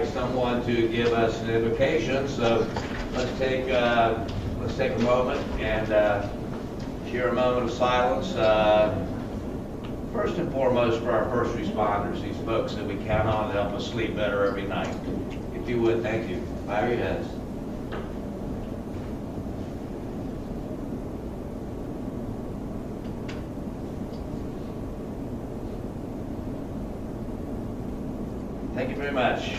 like someone to give us an invocation, so let's take a moment and share a moment of silence. First and foremost for our first responders, these folks that we count on to help us sleep better every night. If you would, thank you. Bow your heads. Thank you very much.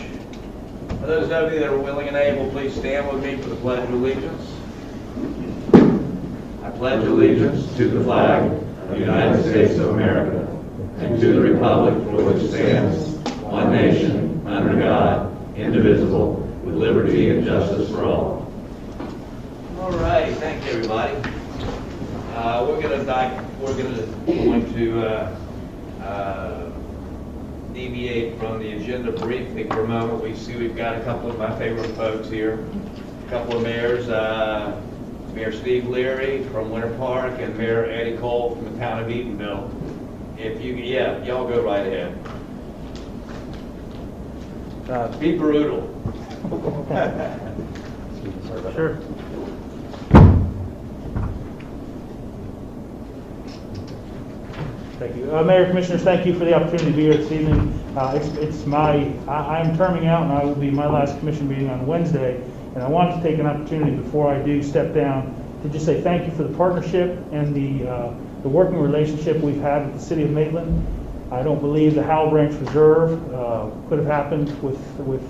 For those of you that are willing and able, please stand with me for the Pledge of Allegiance. I pledge allegiance to the flag of the United States of America and to the republic for which it stands, one nation, under God, indivisible, with liberty and justice for all. All right, thank you, everybody. We're going to deviate from the agenda briefly for a moment. We've got a couple of my favorite folks here, a couple of mayors, Mayor Steve Leary from Winter Park and Mayor Eddie Cole from the town of Eatonville. If you, y'all go right ahead. Be brutal. Sure. Thank you. Mayor, Commissioners, thank you for the opportunity to be here this evening. I'm terming out, and I will be my last commission meeting on Wednesday, and I wanted to take an opportunity before I do step down to just say thank you for the partnership and the working relationship we've had with the City of Maitland. I don't believe the Howell Branch Reserve could have happened with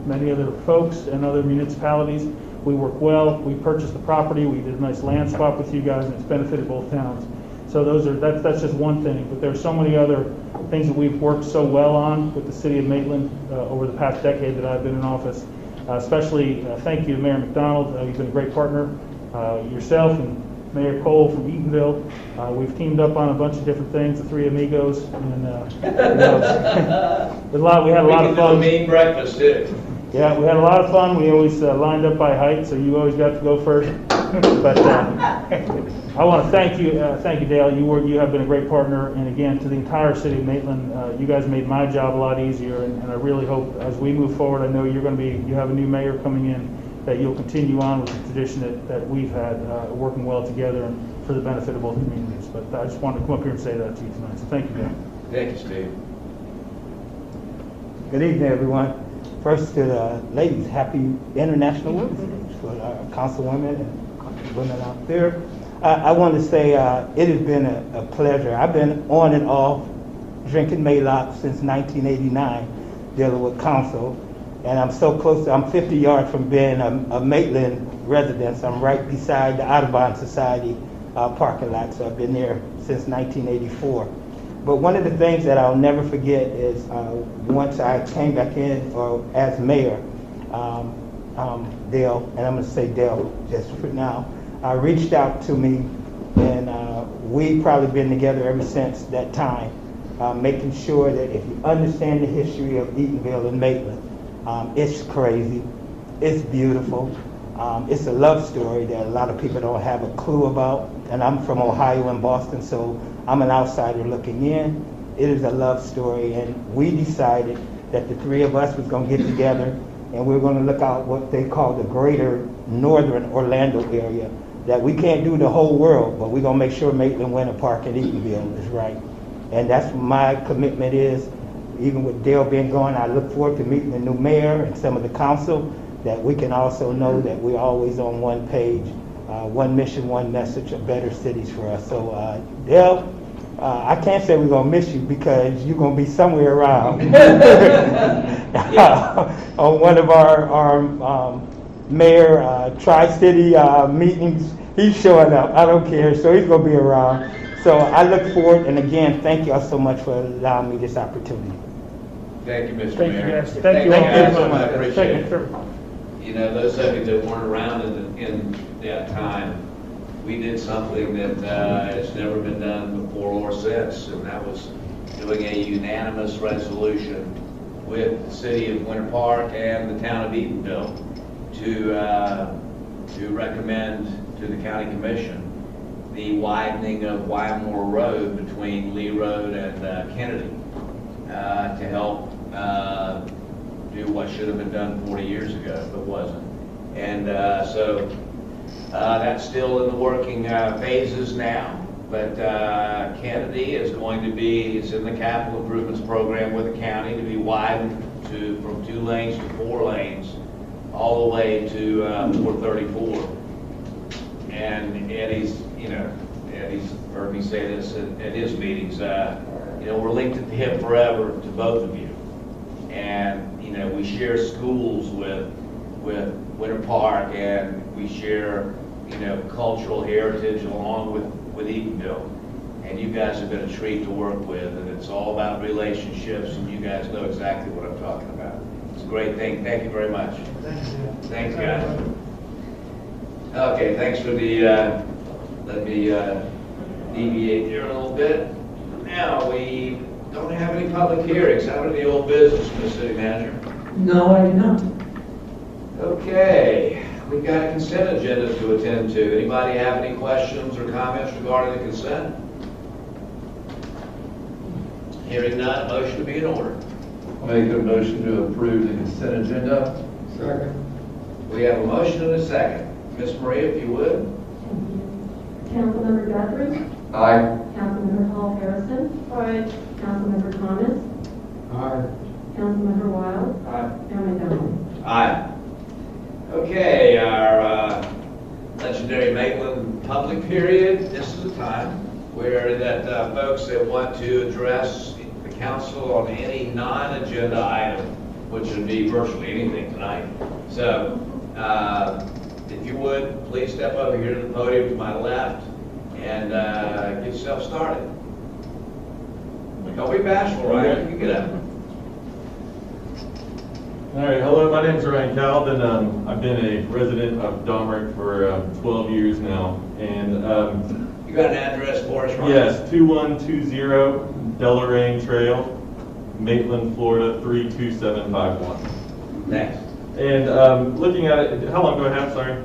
many other folks and other municipalities. We work well. We purchased the property. We did a nice land swap with you guys, and it's benefited both towns. So that's just one thing, but there's so many other things that we've worked so well on with the City of Maitland over the past decade that I've been in office. Especially thank you to Mayor McDonald. You've been a great partner. Yourself and Mayor Cole from Eatonville. We've teamed up on a bunch of different things, the Three Amigos, and we had a lot of fun. We can do a mean breakfast too. Yeah, we had a lot of fun. We always lined up by height, so you always got to go first. But I want to thank you, Dale. You have been a great partner, and again to the entire City of Maitland. You guys made my job a lot easier, and I really hope as we move forward. I know you have a new mayor coming in, that you'll continue on with the tradition that we've had working well together and for the benefit of both communities. But I just wanted to come up here and say that to you tonight. So thank you, Dale. Thank you, Steve. Good evening, everyone. First to the ladies, happy International Women's Day for our councilwomen and women out there. I want to say it has been a pleasure. I've been on and off drinking Maitland since 1989, dealing with council, and I'm so close. I'm 50 yards from being a Maitland resident. I'm right beside the Audubon Society parking lot, so I've been there since 1984. But one of the things that I'll never forget is once I came back in, or as mayor, Dale, and I'm going to say Dale just for now, reached out to me, and we've probably been together ever since that time, making sure that if you understand the history of Eatonville and Maitland, it's crazy, it's beautiful, it's a love story that a lot of people don't have a clue about, and I'm from Ohio and Boston, so I'm an outsider looking in. It is a love story, and we decided that the three of us was going to get together, and we're going to look out what they call the greater northern Orlando area, that we can't do the whole world, but we're going to make sure Maitland, Winter Park, and Eatonville is right. And that's what my commitment is. Even with Dale being gone, I look forward to meeting the new mayor and some of the council, that we can also know that we're always on one page, one mission, one message of better cities for us. So Dale, I can't say we're going to miss you because you're going to be somewhere around on one of our mayor Tri-City meetings. He's showing up. I don't care. So he's going to be around. So I look forward, and again, thank you all so much for allowing me this opportunity. Thank you, Mr. Thank Mayor. you, guys. Thank you all guys. very much. I appreciate it. Sure. You know, those of you that weren't around in that time, we did something that has never been done before or since, and that was doing a unanimous resolution with the city of Winter Park and the town of Eatonville to recommend to the county commission the widening of Wymore Road between Lee Road and Kennedy to help do what should have been done 40 years ago, but wasn't. And so that's still in the working phases now. But Kennedy is going to be, it's in the capital improvements program with the county to be widened from 2 lanes to 4 lanes, all the way to 434. And Eddie's, Eddie's heard me say this at his meetings, we're linked at the hip forever to both of you. And, we share schools with Winter Park, and we share, cultural heritage along with Eatonville. And you guys have been a treat to work with, and it's all about relationships, and you guys know exactly what I'm talking about. It's a great thing. Thank you very much. Thanks, guys. Okay, thanks for the, let me deviate here a little bit. Now, we don't have any public hearings. How about the old business, Ms. City Manager? No, I do not. Okay, we've got a consent agenda to attend to. Anybody have any questions or comments regarding the consent? Hearing none, motion to be in order. Make a motion to approve the consent agenda. Second. We have a motion and a second. Ms. Maria, if you would. Councilmember Guthrie. Aye. Councilmember Hall Harrison. Aye. Councilmember Thomas. Aye. Councilmember Wild. Aye. Mayor McDonald. Aye. Okay, our legendary Maitland public period. This is the time where that folks that want to address the council on any non-agenda item, which would be virtually anything tonight. So, if you would, please step over here to the podium to my left and get yourself started. Don't be bashful, Ryan. You can get up. All right, hello, my name is Ryan Calvin. I've been a resident of Domrick for 12 years now. And You got an address for us, Ryan? yes, 2120 Deloraine Trail, Maitland, Florida, 32751. Thanks. And looking at it, how long do I have? Sorry,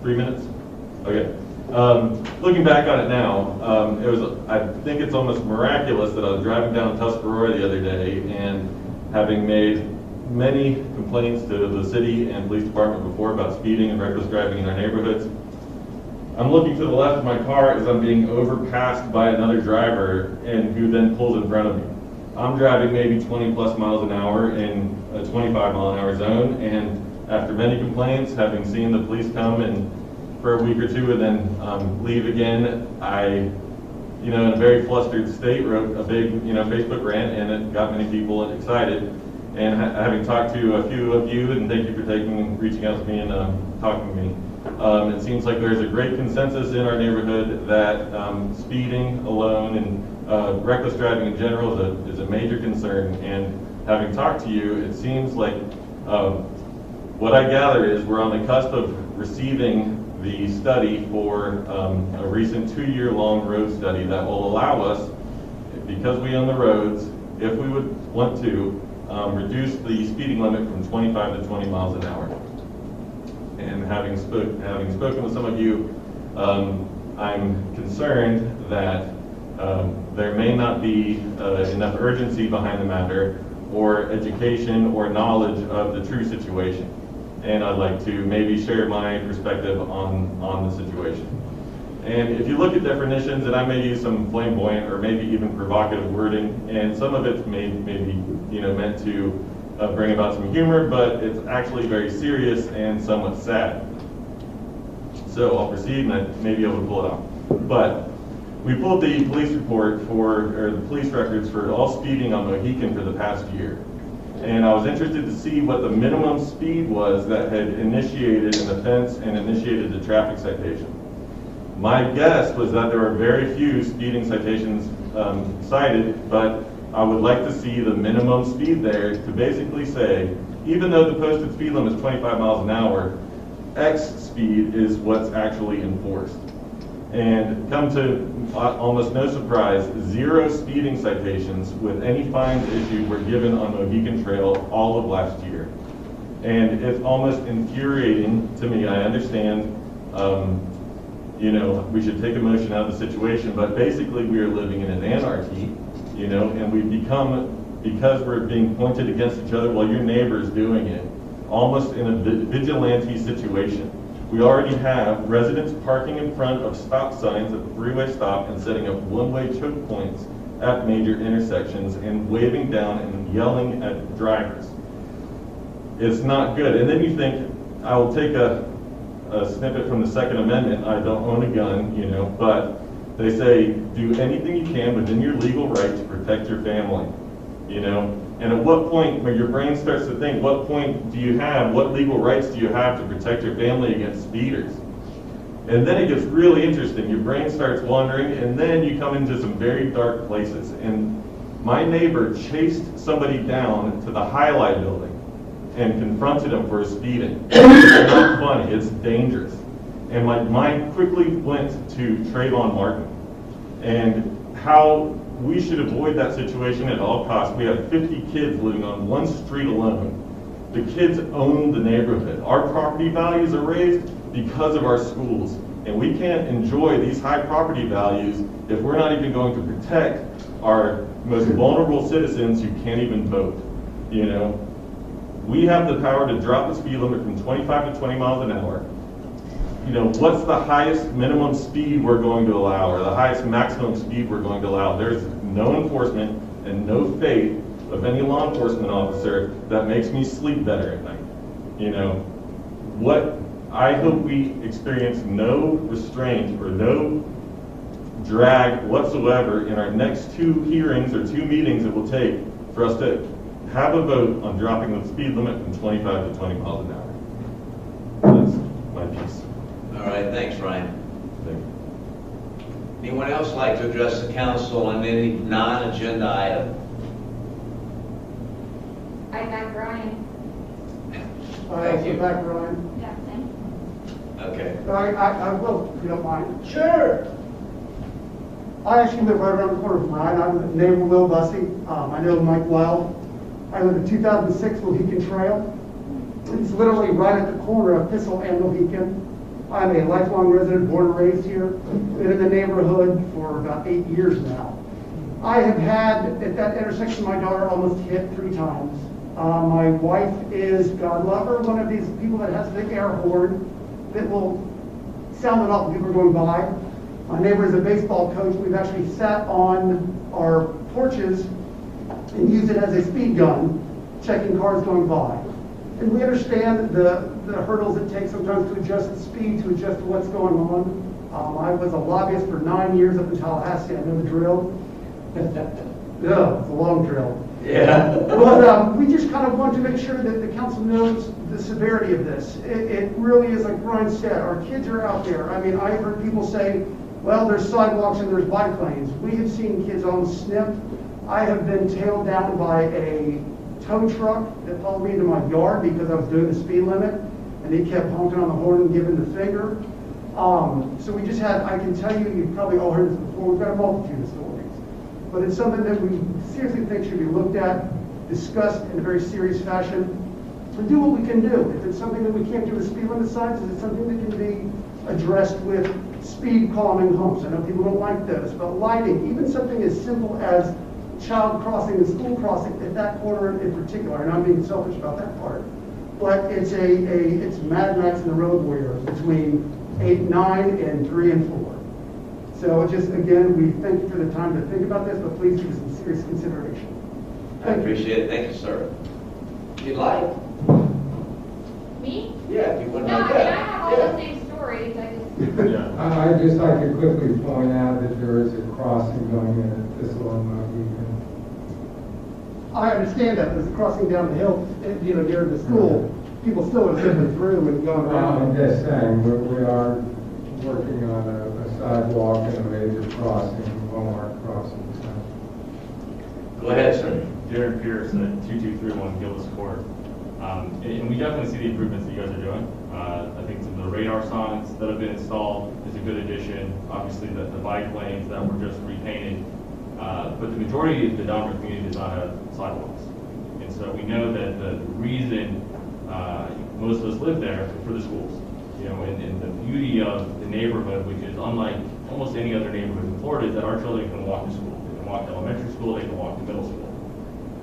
3 minutes? Okay. Looking back on it now, I think it's almost miraculous that I was driving down Tuscarora the other day and having made many complaints to the city and police department before about speeding and reckless driving in our neighborhoods. I'm looking to the left of my car as I'm being overpassed by another driver and who then pulls in front of me. I'm driving maybe 20 plus miles an hour in a 25 mile an hour zone, and after many complaints, having seen the police come and for a week or two and then leave again, I, in a very flustered state, wrote a big, Facebook rant, and it got many people excited. And having talked to a few of you, and thank you for reaching out to me and talking to me, it seems like there's a great consensus in our neighborhood that speeding alone and reckless driving in general is a major concern. And having talked to you, it seems like what I gather is we're on the cusp of receiving the study for a recent 2-year-long road study that will allow us, because we own the roads, if we would want to, reduce the speeding limit from 25 to 20 miles an hour. And having spoken with some of you, I'm concerned that there may not be enough urgency behind the matter or education or knowledge of the true situation. And I'd like to maybe share my perspective on the situation. And if you look at definitions, and I may use some flamboyant or maybe even provocative wording, and some of it's maybe meant to bring about some humor, but it's actually very serious and somewhat sad. So I'll proceed, and I may be able to pull it off. But we pulled the police report or the police records for all speeding on Mohican for the past year. And I was interested to see what the minimum speed was that had initiated an offense and initiated the traffic citation. My guess was that there were very few speeding citations cited, but I would like to see the minimum speed there to basically say, even though the posted speed limit is 25 miles an hour, X speed is what's actually enforced. And come to almost no surprise, 0 speeding citations with any fines issued were given on Mohican Trail all of last year. And it's almost infuriating to me. I understand, we should take emotion out of the situation, but basically we are living in an anarchy, and we've become because we're being pointed against each other while your neighbor's doing it, almost in a vigilante situation. We already have residents parking in front of stop signs at the three-way stop and setting up one-way choke points at major intersections and waving down and yelling at drivers. It's not good. And then you think, I will take a snippet from the Second Amendment. I don't own a gun, you know, but they say, do anything you can within your legal right to protect your family, you know? And at what point, when your brain starts to think, what point do you have, what legal rights do you have to protect your family against speeders? And then it gets really interesting. Your brain starts wandering, and then you come into some very dark places. And my neighbor chased somebody down to the Highlight building and confronted him for speeding. It's not funny, it's dangerous. And my mind quickly went to Trayvon Martin and how we should avoid that situation at all costs. We have 50 kids living on one street alone. The kids own the neighborhood. Our property values are raised because of our schools. And we can't enjoy these high property values if we're not even going to protect our most vulnerable citizens who can't even vote. You know, we have the power to drop the speed limit from 25 to 20 miles an hour. You know, what's the highest minimum speed we're going to allow, or the highest maximum speed we're going to allow? There's no enforcement and no faith of any law enforcement officer that makes me sleep better at night. You know, what I hope we experience no restraint or no drag whatsoever in our next 2 hearings or 2 meetings it will take for us to have a vote on dropping the speed limit from 25 to 20 miles an hour. That's my piece. All right, thanks, Ryan. Thank you. Anyone else like to address the council on any non-agenda item? I back Ryan. Thank you. Back, Ryan. Yeah, same. Okay. I will, if you don't mind. Sure. I actually live right around the corner from Ryan. I'm the neighbor Will Bussey. I know Mike well. I live at 2006 Mohican Trail. It's literally right at the corner of Thistle and Mohican. I'm a lifelong resident, born and raised here. Been in the neighborhood for about 8 years now. I have had, at that intersection, my daughter almost hit 3 times. My wife is, God love her, one of these people that has the air horn that will sound it off when people are going by. My neighbor is a baseball coach. We've actually sat on our porches and used it as a speed gun, checking cars going by. And we understand the hurdles it takes sometimes to adjust the speed, to adjust to what's going on. I was a lobbyist for 9 years up in Tallahassee. I know the drill. Yeah, it's a long drill. Yeah. But we just kind of want to make sure that the council knows the severity of this. It really is, like Brian said, our kids are out there. I mean, I've heard people say, well, there's sidewalks and there's bike lanes. We have seen kids almost snipped. I have been tailed down by a tow truck that followed me into my yard because I was doing the speed limit, and he kept honking on the horn and giving the finger. So we just had, I can tell you, you've probably all heard this before, we've got a multitude of stories. But it's something that we seriously think should be looked at, discussed in a very serious fashion, and do what we can do. If it's something that we can't do with speed limit signs, is it something that can be addressed with speed calming humps? I know people don't like those, but lighting, even something as simple as child crossing and school crossing at that corner in particular, and I'm being selfish about that part, but it's it's Mad Max and the Road Warriors between 8, 9, and 3 and 4. So just, again, we thank you for the time to think about this, but please give us some serious consideration. I appreciate it. Thank you, sir. If you'd like. Me? Yeah, if you wouldn't No, I like mean, I that. have all the same stories, I just, Yeah. I'd just like to quickly point out that there is a crossing going in at Thistle and Mohican. I understand that, there's a crossing down the hill, near the school. People still are zipping through and going I'm around. just saying, we are working on a sidewalk and a major crossing, Walmart crossing. So. Go ahead, sir. Darren Pierson at 2231 Gillis Court. And we definitely see the improvements that you guys are doing. I think some of the radar signs that have been installed is a good addition. Obviously, the bike lanes that were just repainted. But the majority of the Dominic community does not have sidewalks. And so we know that the reason most of us live there is for the schools. And the beauty of the neighborhood, which is unlike almost any other neighborhood in Florida, is that our children can walk to school. They can walk to elementary school, they can walk to middle school.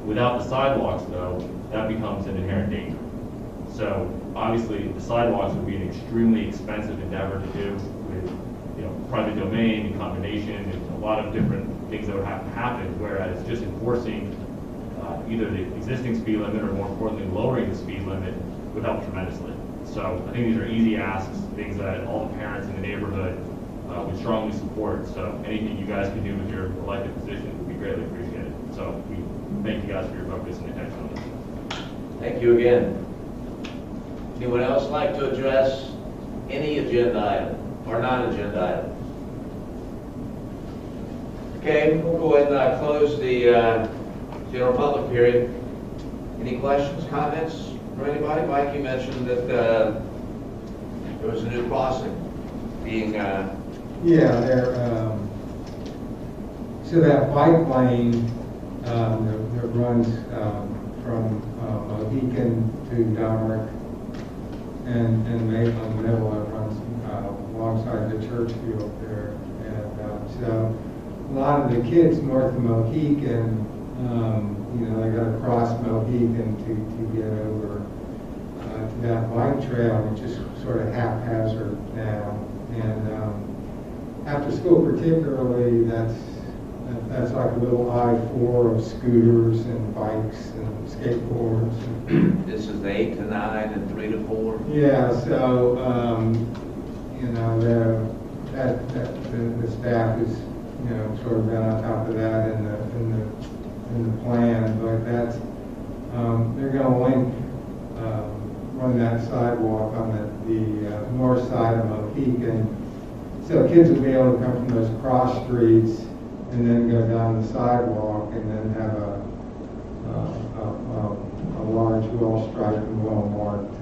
Without the sidewalks, though, that becomes an inherent danger. So obviously, the sidewalks would be an extremely expensive endeavor to do with, private domain and condemnation and a lot of different things that would have to happen, whereas just enforcing either the existing speed limit or more importantly, lowering the speed limit would help tremendously. So I think these are easy asks, things that all the parents in the neighborhood would strongly support. So anything you guys can do with your elected positions would be greatly appreciated. So we thank you guys for your focus and attention on this. Thank you again. Anyone else like to address any agenda item or non-agenda item? Okay, we'll go ahead and close the general public hearing. Any questions, comments from anybody? Mike, you mentioned that there was a new crossing being... Yeah, so that bike lane that runs from Mohican to Domrick and Maitland Middle, it runs alongside the church field there. And so a lot of the kids north of Mohican, they got to cross Mohican to get over to that bike trail, which is sort of haphazard now. And after school particularly, that's like a little I-4 of scooters and bikes and skateboards. This is the 8 to 9 and 3 to 4? Yeah, so, the staff is, sort of been on top of that in the plan, but that's, they're gonna link, run that sidewalk on the north side of Mohican. So kids will be able to come from those cross streets and then go down the sidewalk and then have a large, well-striped and well-marked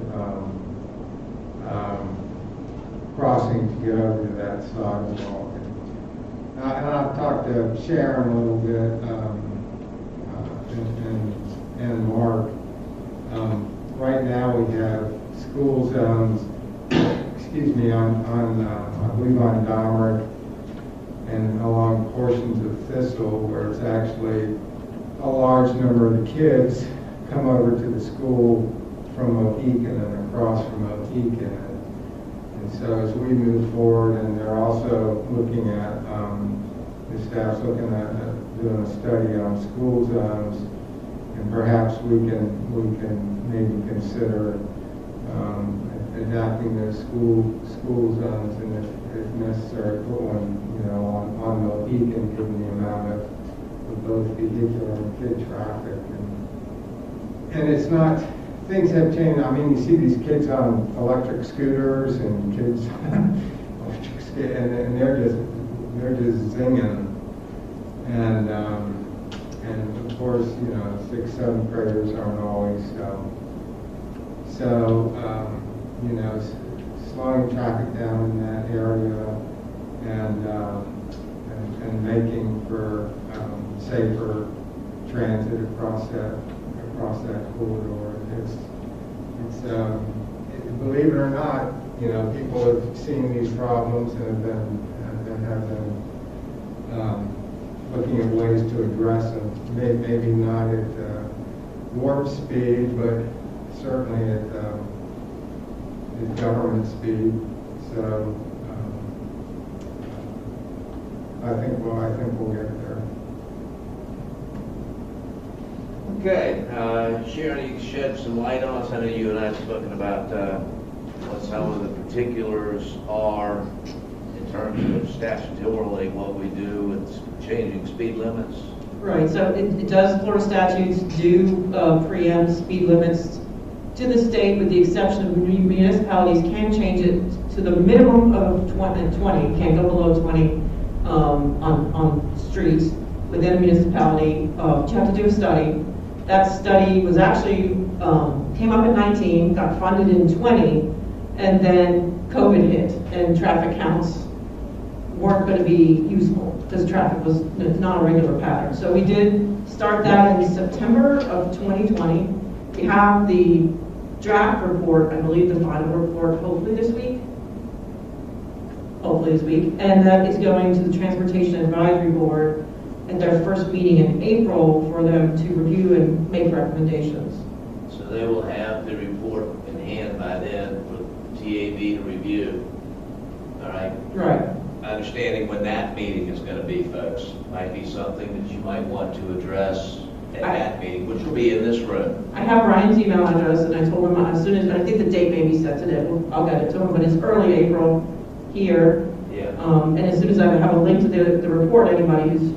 crossing to get over to that sidewalk. And I've talked to Sharon a little bit and Mark. Right now we have school zones, I believe on Domrick and along portions of Thistle, where it's actually a large number of the kids come over to the school from Mohican and across from Mohican. And so as we move forward, and they're also looking at, the staff's looking at doing a study on school zones, and perhaps we can maybe consider adapting those school zones, and if necessary, put one, on Mohican, given the amount of both vehicular and kid traffic. And it's not, things have changed. I mean, you see these kids on electric scooters and kids and they're just zinging. And of course, 6th, 7th graders aren't always so slowing traffic down in that area and making for safer transit across that corridor. It's believe it or not, people have seen these problems and have been looking at ways to address them. Maybe not at warp speed, but certainly at government speed. So I think we'll get there. Okay, Sharon, you can shed some light on us. I know you and I have spoken about what some of the particulars are in terms of statutorily what we do with changing speed limits. Right, so it does, Florida statutes do preempt speed limits to the state, with the exception of municipalities can change it to the minimum of 20, can't go below 20 on streets within a municipality. But you have to do a study. That study was actually, came up in 19, got funded in 20, and then COVID hit and traffic counts weren't going to be useful because traffic was not a regular pattern. So we did start that in September of 2020. We have the draft report, I believe the final report, hopefully this week. And that is going to the Transportation Advisory Board. at their first meeting in April for them to review and make recommendations. So they will have the report in hand by then for TAB to review. All right? Right. Understanding when that meeting is going to be, folks, might be something that you might want to address at that meeting, which will be in this room. I have Ryan's email address, and I told him as soon as, I think the date may be sensitive, I'll get it to him, but it's early April here. Yeah. And as soon as I have a link to the report, anybody who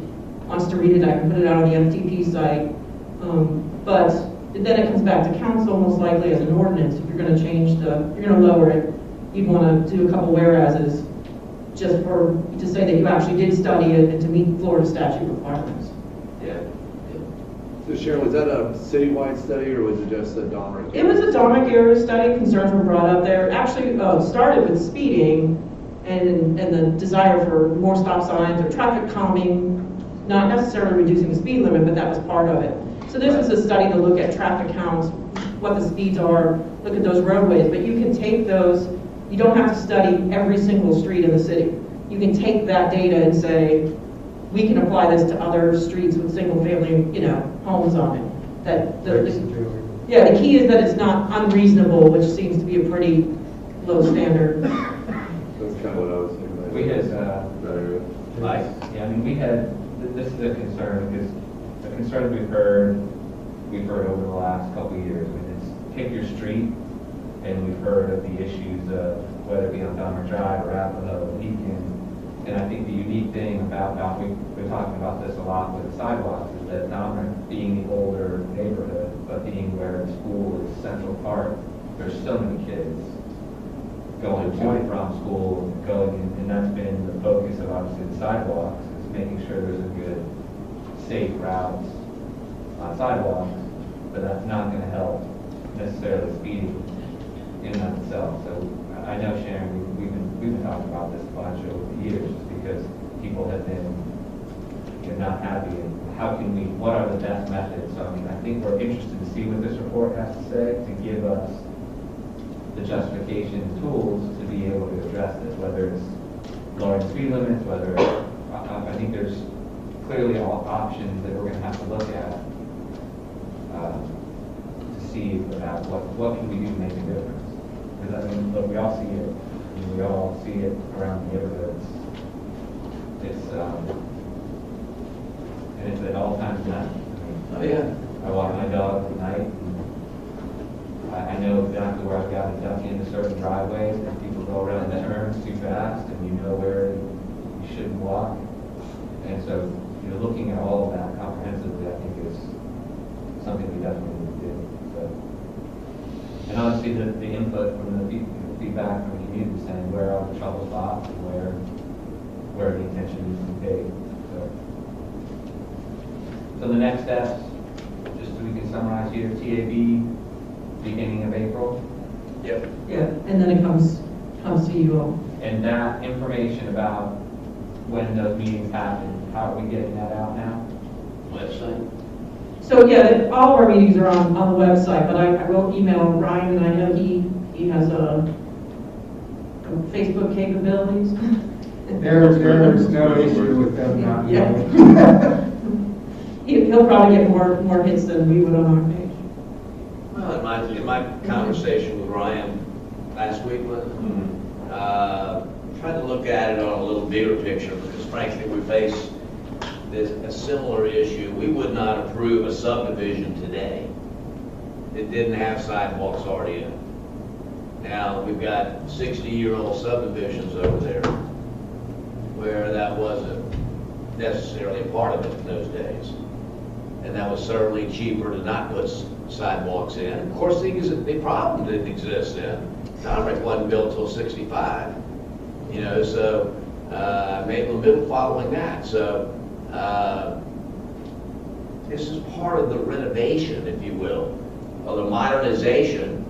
wants to read it, I can put it out on the FTP site. But then it comes back to council most likely as an ordinance. If you're going to change you're going to lower it, you'd want to do a couple whereases just to say that you actually did study it and to meet Florida statute requirements. Yeah. So Sharon, was that a citywide study or was it just a Dominic? It was a Dominic area study. Concerns were brought up there. Actually, started with speeding and the desire for more stop signs or traffic calming, not necessarily reducing the speed limit, but that was part of it. So this was a study to look at traffic counts, what the speeds are, look at those roadways. But you can take those, you don't have to study every single street in the city. You can take that data and say, we can apply this to other streets with single family, homes on it. The key is that it's not unreasonable, which seems to be a pretty low standard. That's kind of what I was thinking. We had, Mike? yeah, I mean, we had, this is a concern, because the concerns we've heard over the last couple of years. I mean, it's pick your street, and we've heard of the issues of whether it be on Dahmer Drive or Arapahoe, Beacon. And I think the unique thing about, we've been talking about this a lot with the sidewalks, is that Dahmer being the older neighborhood, but being where the school is Central Park, there's so many kids going to and from school, and that's been the focus of obviously the sidewalks, is making sure there's a good, safe routes on sidewalks, but that's not going to help necessarily speeding in and of itself. So I know, Sharon, we've been talking about this a bunch over the years, just because people have been not happy. And what are the best methods? So I mean, I think we're interested to see what this report has to say to give us the justification tools to be able to address this, whether it's lowering speed limits, whether I think there's clearly all options that we're going to have to look at to see about what can we do to make a difference. Because I mean, look, we all see it. We all see it around the neighborhoods. And it's at all times of night. Oh, yeah. I walk my dog at night. I know exactly where I've got to duck into certain driveways, and people go around the turns too fast, and you know where you shouldn't walk. And so, looking at all of that comprehensively, I think is something we definitely need to do. So, and obviously, the input from the feedback from the community saying where are the trouble spots and where the attention needs to be paid. So the next steps, just so we can summarize here, TAB. Beginning of April. Yep. Yeah, and then it comes to you all. And that information about when those meetings happen, how are we getting that out now? Website? So yeah, all of our meetings are on the website, but I will email Ryan, and I know he has a Facebook capabilities. There's no issue with them not Yeah. knowing. He'll probably get more hits than we would on our page. Well, in my conversation with Ryan last week, tried to look at it on a little bigger picture, because frankly, we face a similar issue. We would not approve a subdivision today that didn't have sidewalks already in it. Now, we've got 60-year-old subdivisions over there where that wasn't necessarily a part of it in those days. And that was certainly cheaper to not put sidewalks in. Of course, the problem didn't exist then. Dominic wasn't built till 65. So Maitland built following that. So this is part of the renovation, if you will, of the modernization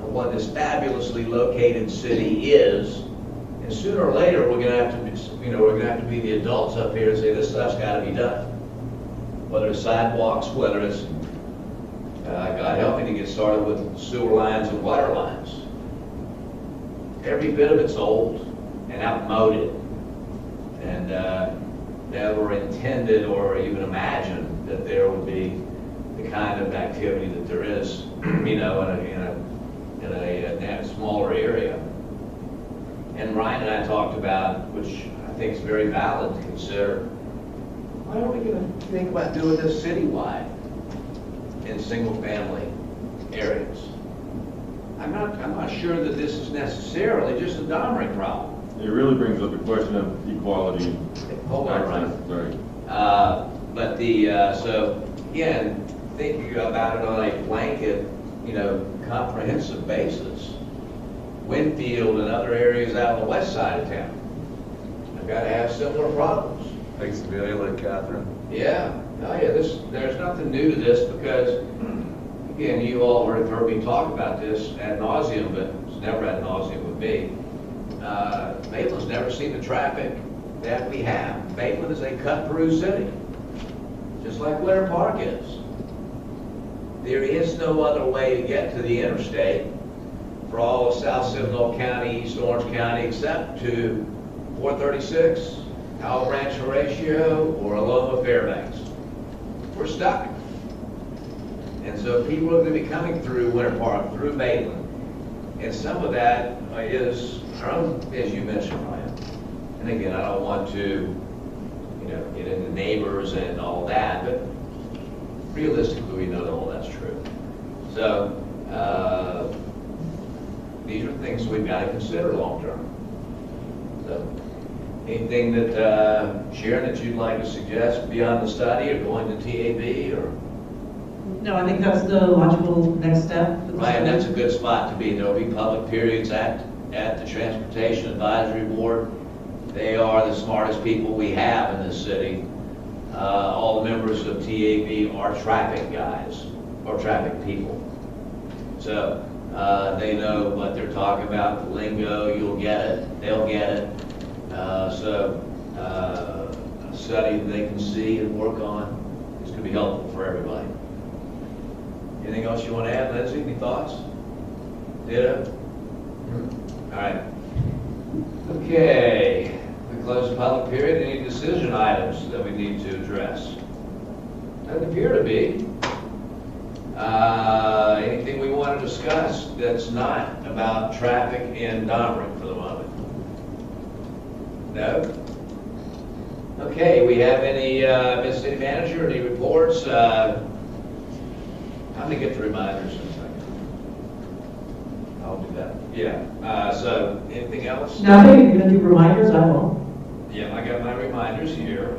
of what this fabulously located city is. And sooner or later, we're going to have to be the adults up here and say this stuff's got to be done. Whether it's sidewalks, whether it's God help me to get started with sewer lines and water lines. Every bit of it's old and outmoded. And never intended or even imagined that there would be the kind of activity that there is, you know, in a smaller area. And Ryan and I talked about, which I think is very valid to consider, why aren't we going to think about doing this citywide in single-family areas? I'm not sure that this is necessarily just a Domrick problem. It really brings up the question of equality. Hold on, Ryan. Sorry. But so again, thinking about it on a blanket, you know, comprehensive basis, Winfield and other areas out on the west side of town have got to have similar problems. Thanks, Amelia, Catherine. Yeah, oh yeah, there's nothing new to this because, again, you all have heard me talk about this ad nauseum, but it's never ad nauseum with me. Maitland's never seen the traffic that we have. Maitland is a cut-through city, just like Winter Park is. There is no other way to get to the interstate for all of South Seminole County, East Orange County, except to 436, Howell Ranch Horatio, or Aloma Fairbanks. We're stuck. And so people are going to be coming through Winter Park, through Maitland. And some of that is, as you mentioned, Ryan. And again, I don't want to, you know, get into neighbors and all that, but realistically, we know that all that's true. So, these are things we've got to consider long term. So, anything that, Sharon, that you'd like to suggest beyond the study or going to TAB or? No, I think that's the logical next step. Ryan, that's a good spot to be. There'll be public periods at the Transportation Advisory Board. They are the smartest people we have in this city. All the members of TAB are traffic guys or traffic people. So they know what they're talking about, the lingo, you'll get it, they'll get it. So a study that they can see and work on is going to be helpful for everybody. Anything else you want to add, Lindsay? Any thoughts? Ditto? All right. Okay. We close the public period. Any decision items that we need to address? Doesn't appear to be. Anything we want to discuss that's not about traffic in Domrick for the moment? No? Okay, we have any, Ms. City Manager, any reports? I'm going to get the reminders in a second. I'll do that. Yeah. So, anything else? No, I think if you're going to do reminders, I will. Yeah, I got my reminders here.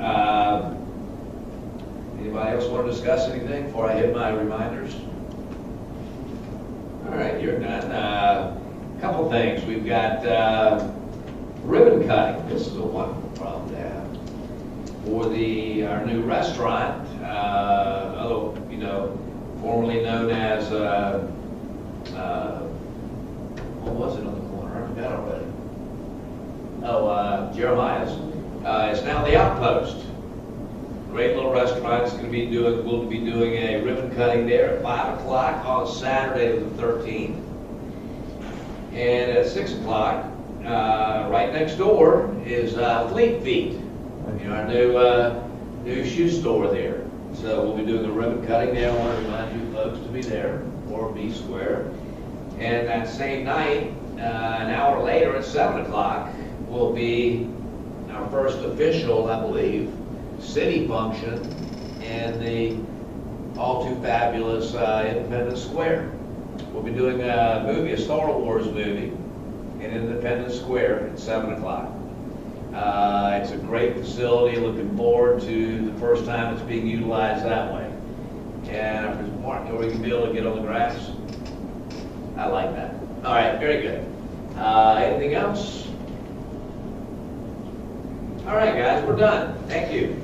Anybody else want to discuss anything before I hit my reminders? All right, you're done. A couple things. We've got ribbon cutting. This is a wonderful problem to have. For our new restaurant, formerly known as, what was it on the corner? I forgot already. Oh, Jeremiah's. It's now the Outpost. Great little restaurant. It's we'll be doing a ribbon cutting there at 5 o'clock on Saturday the 13th. And at 6 o'clock, right next door is Fleet Feet, our new shoe store there. So we'll be doing a ribbon cutting there. I want to remind you folks to be there, or be square. And that same night, an hour later at 7 o'clock, will be our first official, I believe, city function in the all too fabulous Independence Square. We'll be doing a Star Wars movie in Independence Square at 7 o'clock. It's a great facility, looking forward to the first time it's being utilized that way. And if there's Mark, are we going to be able to get on the grass? I like that. All right, very good. Anything else? All right, guys, we're done. Thank you.